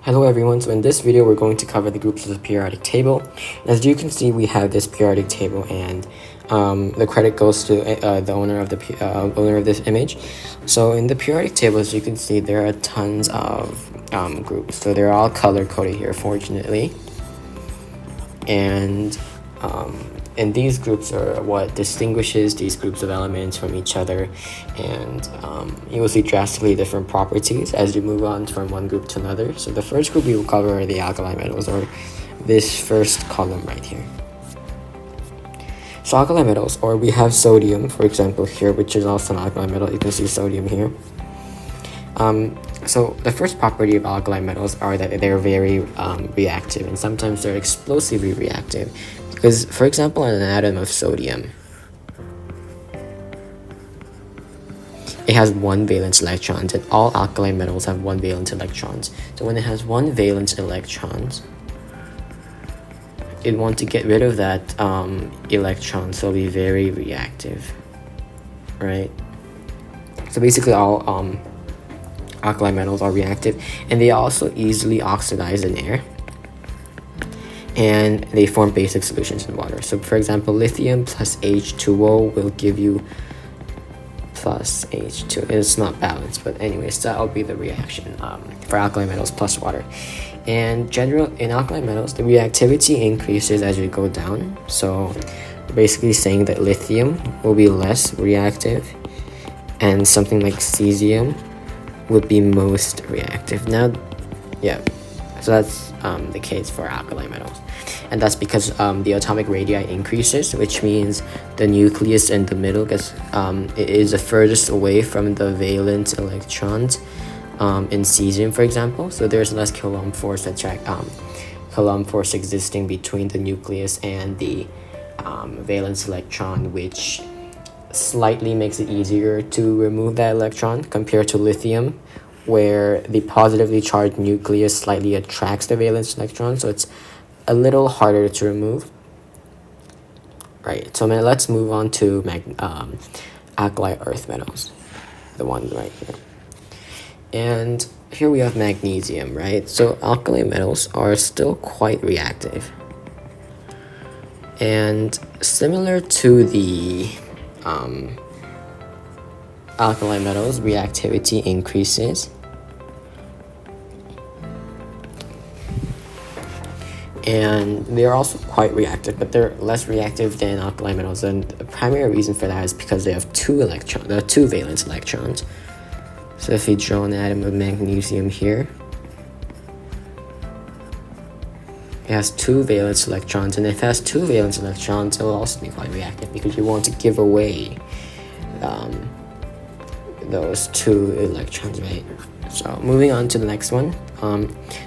Hello everyone, so in this video we're going to cover the groups of the periodic table. As you can see, we have this periodic table and the credit goes to the owner of this image. So in the periodic table, as you can see, there are tons of groups. So they're all color coded here, fortunately. And these groups are what distinguishes these groups of elements from each other, and you will see drastically different properties as you move on from one group to another. So the first group we will cover are the alkali metals, or this first column right here. So alkali metals, or we have sodium, for example, here, which is also an alkali metal. You can see sodium here. So the first property of alkali metals are that they're very reactive, and sometimes they're explosively reactive. Because, for example, in an atom of sodium, it has one valence electrons, and all alkali metals have one valence electrons. So when it has one valence electrons, it wants to get rid of that electron, so it'll be very reactive, right? So basically all alkali metals are reactive, and they also easily oxidize in air, and they form basic solutions in water. So for example, lithium plus H2O will give you plus H2. It's not balanced, but anyways, that'll be the reaction for alkali metals plus water. And in alkali metals, the reactivity increases as you go down. So basically saying that lithium will be less reactive, and something like cesium would be most reactive. Now, yeah, so that's the case for alkali metals, and that's because the atomic radii increases, which means the nucleus in the middle gets it is the furthest away from the valence electrons in cesium, for example. So there's less Coulomb force existing between the nucleus and the valence electron, which slightly makes it easier to remove that electron compared to lithium, where the positively charged nucleus slightly attracts the valence electron, so it's a little harder to remove. Right, so now let's move on to alkali earth metals, the one right here. And here we have magnesium, right? So alkali metals are still quite reactive. And similar to the alkali metals, reactivity increases. And they are also quite reactive, but they're less reactive than alkali metals. And the primary reason for that is because they have two valence electrons. So if you draw an atom of magnesium here, it has two valence electrons, and if it has two valence electrons, it will also be quite reactive because you want to give away those two electrons, right? So moving on to the next one,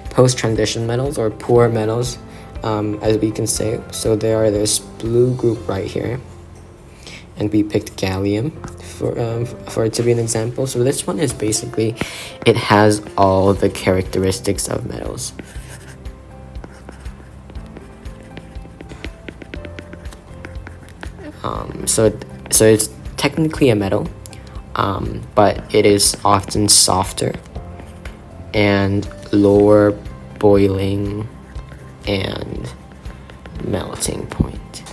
post-transition metals, or poor metals, as we can say. So there are this blue group right here, and we picked gallium for it to be an example. So this one is basically, it has all the characteristics of metals. So it's technically a metal, but it is often softer and lower boiling and melting point.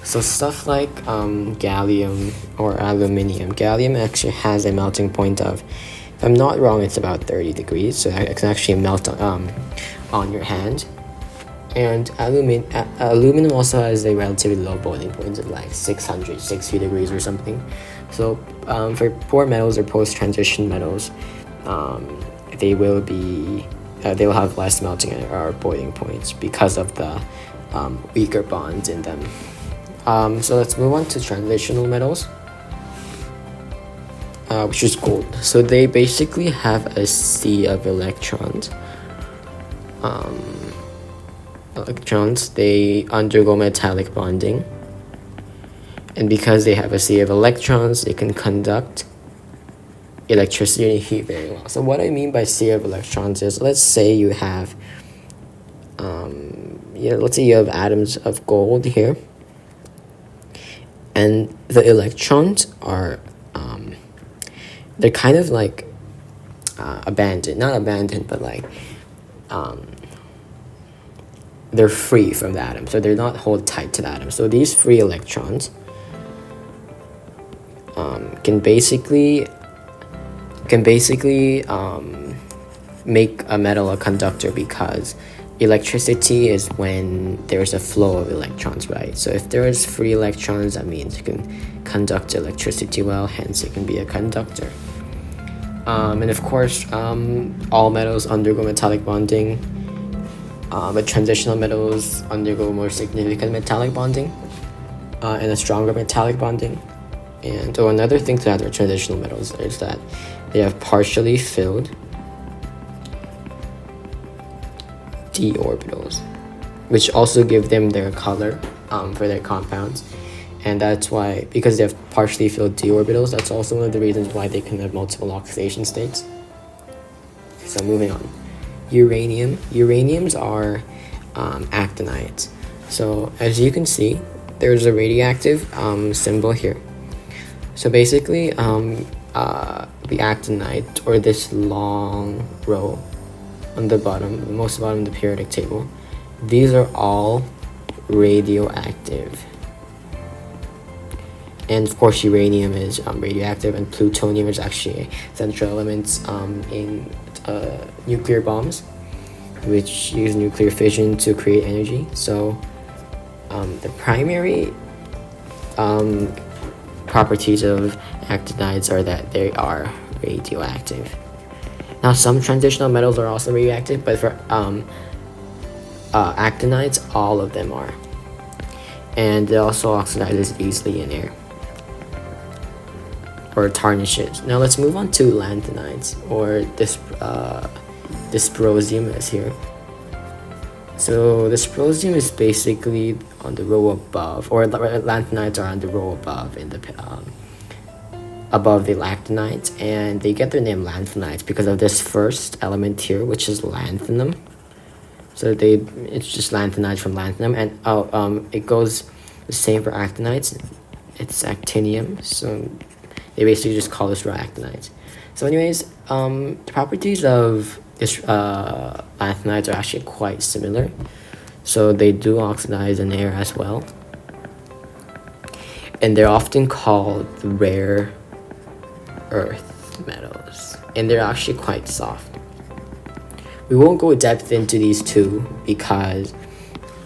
So stuff like gallium or aluminium. Gallium actually has a melting point of, if I'm not wrong, it's about 30 degrees, so it can actually melt on your hand. And aluminum also has a relatively low boiling point of like 660 degrees or something. So for poor metals or post-transition metals, they will have less melting or boiling points because of the weaker bonds in them. So let's move on to transitional metals, which is gold. So they basically have a sea of electrons. They undergo metallic bonding, and because they have a sea of electrons, they can conduct electricity and heat very well. So what I mean by sea of electrons is, let's say you have atoms of gold here, and the electrons are they're kind of like abandoned, not abandoned, but like they're free from the atom, so they're not hold tight to the atom. So these free electrons can basically make a metal a conductor, because electricity is when there's a flow of electrons, right? So if there is free electrons, that means you can conduct electricity well, hence it can be a conductor. And of course, all metals undergo metallic bonding, but transitional metals undergo more significant metallic bonding and a stronger metallic bonding. And another thing to add with transitional metals is that they have partially filled d orbitals, which also give them their color for their compounds. And that's why, because they have partially filled d orbitals, that's also one of the reasons why they can have multiple oxidation states. So moving on. Uraniums are actinides. So as you can see, there's a radioactive symbol here. So basically, the actinide, or this long row on the bottom, the most bottom of the periodic table, these are all radioactive. And of course, uranium is radioactive, and plutonium is actually central elements in nuclear bombs, which use nuclear fission to create energy. So the primary properties of actinides are that they are radioactive. Now, some transitional metals are also radioactive, but for actinides, all of them are. And it also oxidizes easily in air, or tarnishes. Now let's move on to lanthanides, or dysprosium is here. So dysprosium is basically on the row above, or lanthanides are on the row above in the above the actinides, and they get their name lanthanides because of this first element here, which is lanthanum. So it's just lanthanides from lanthanum, and it goes the same for actinides. It's actinium, so they basically just call this row actinides. So anyways, the properties of this lanthanides are actually quite similar. So they do oxidize in air as well, and they're often called rare earth metals, and they're actually quite soft. We won't go depth into these two because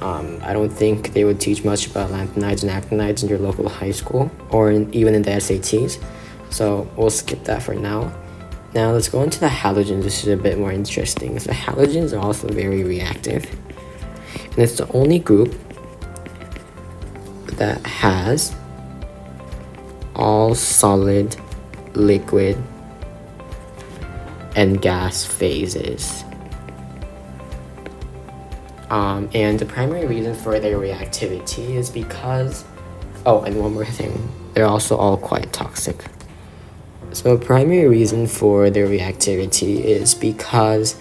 I don't think they would teach much about lanthanides and actinides in your local high school, or even in the SATs. So we'll skip that for now. Now let's go into the halogens. This is a bit more interesting. So halogens are also very reactive, and it's the only group that has all solid, liquid, and gas phases. And the primary reason for their reactivity is because, and one more thing, they're also all quite toxic. So the primary reason for their reactivity is because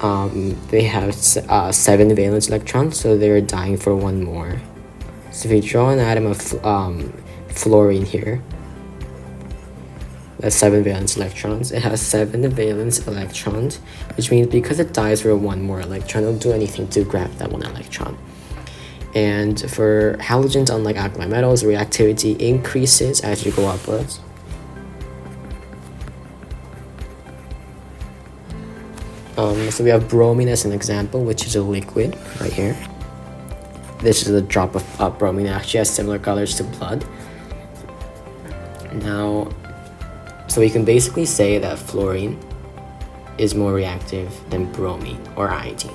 they have 7 valence electrons, so they're dying for one more. So if you draw an atom of fluorine here, that's 7 valence electrons. It has 7 valence electrons, which means because it dies for one more electron, it'll do anything to grab that one electron. And for halogens, unlike alkali metals, reactivity increases as you go upwards. So we have bromine as an example, which is a liquid right here. This is a drop of bromine. It actually has similar colors to blood. Now, so we can basically say that fluorine is more reactive than bromine or iodine.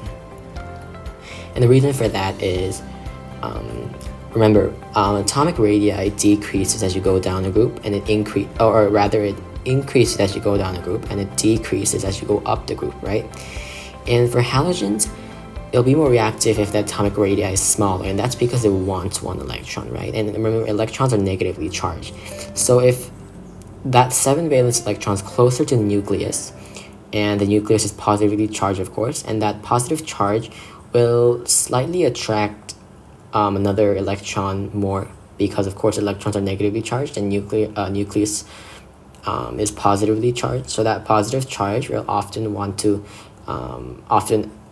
And the reason for that is, remember, atomic radii decreases as you go down a group, and it increases as you go down a group, and it decreases as you go up the group, right? And for halogens, it'll be more reactive if the atomic radii is smaller, and that's because it wants one electron, right? And remember, electrons are negatively charged. So if that 7 valence electrons closer to the nucleus, and the nucleus is positively charged, of course, and that positive charge will slightly attract another electron more, because of course electrons are negatively charged, and nucleus is positively charged. So that positive charge will often want to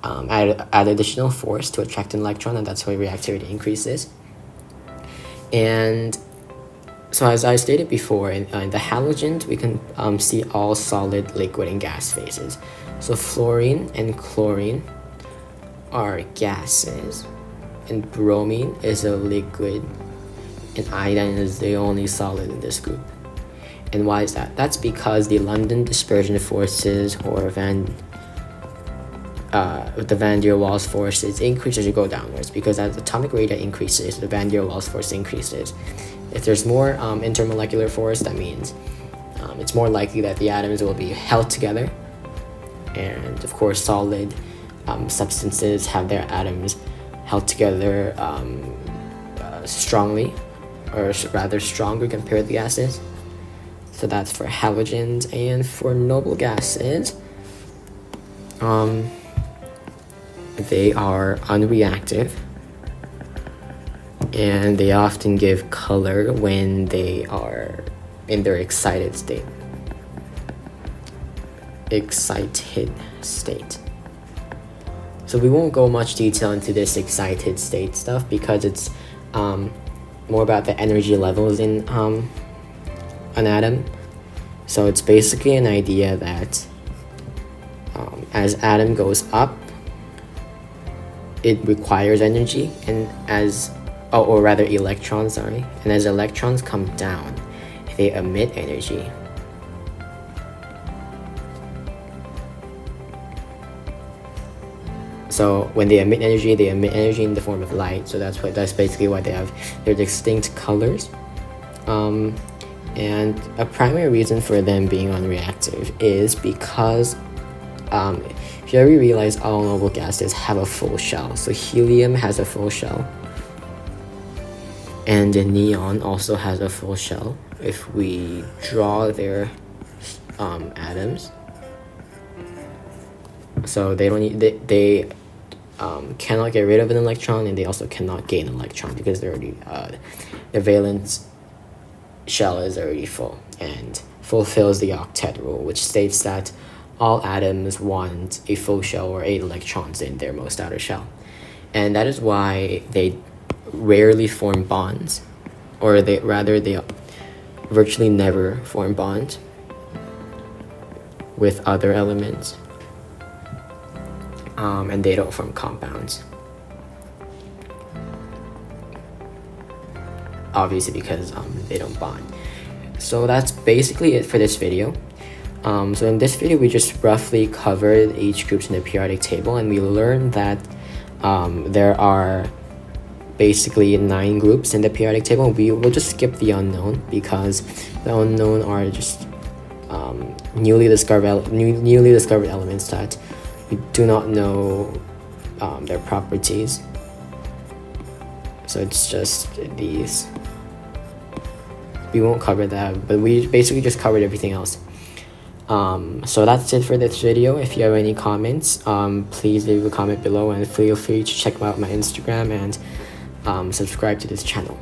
add additional force to attract an electron, and that's why reactivity increases. And so as I stated before, in the halogens, we can see all solid, liquid, and gas phases. So fluorine and chlorine are gases, and bromine is a liquid, and iodine is the only solid in this group. And why is that? That's because the London dispersion forces, or the van der Waals forces, increase as you go downwards, because as atomic radii increases, the van der Waals force increases. If there's more intermolecular force, that means it's more likely that the atoms will be held together. And of course, solid substances have their atoms held together strongly, or rather stronger compared to gases. So that's for halogens. And for noble gases, they are unreactive, and they often give color when they are in their excited state. So we won't go much detail into this excited state stuff, because it's more about the energy levels in an atom. So it's basically an idea that as atom goes up, it requires energy, and or rather electrons, and as electrons come down, they emit energy. So when they emit energy in the form of light. So that's basically why they have their distinct colors. And a primary reason for them being unreactive is because if you ever realize all noble gases have a full shell. So helium has a full shell, and the neon also has a full shell. If we draw their atoms, so they cannot get rid of an electron, and they also cannot gain an electron, because they're already their valence shell is already full, and fulfills the octet rule, which states that all atoms want a full shell or 8 electrons in their most outer shell. And that is why they rarely form bonds, or they virtually never form bonds with other elements, and they don't form compounds, obviously, because they don't bond. So that's basically it for this video. So in this video, we just roughly covered H groups in the periodic table, and we learned that there are basically 9 groups in the periodic table. We will just skip the unknown, because the unknown are just newly discovered elements that we do not know their properties. So it's just these. We won't cover that, but we basically just covered everything else. So that's it for this video. If you have any comments, please leave a comment below, and feel free to check out my Instagram and subscribe to this channel.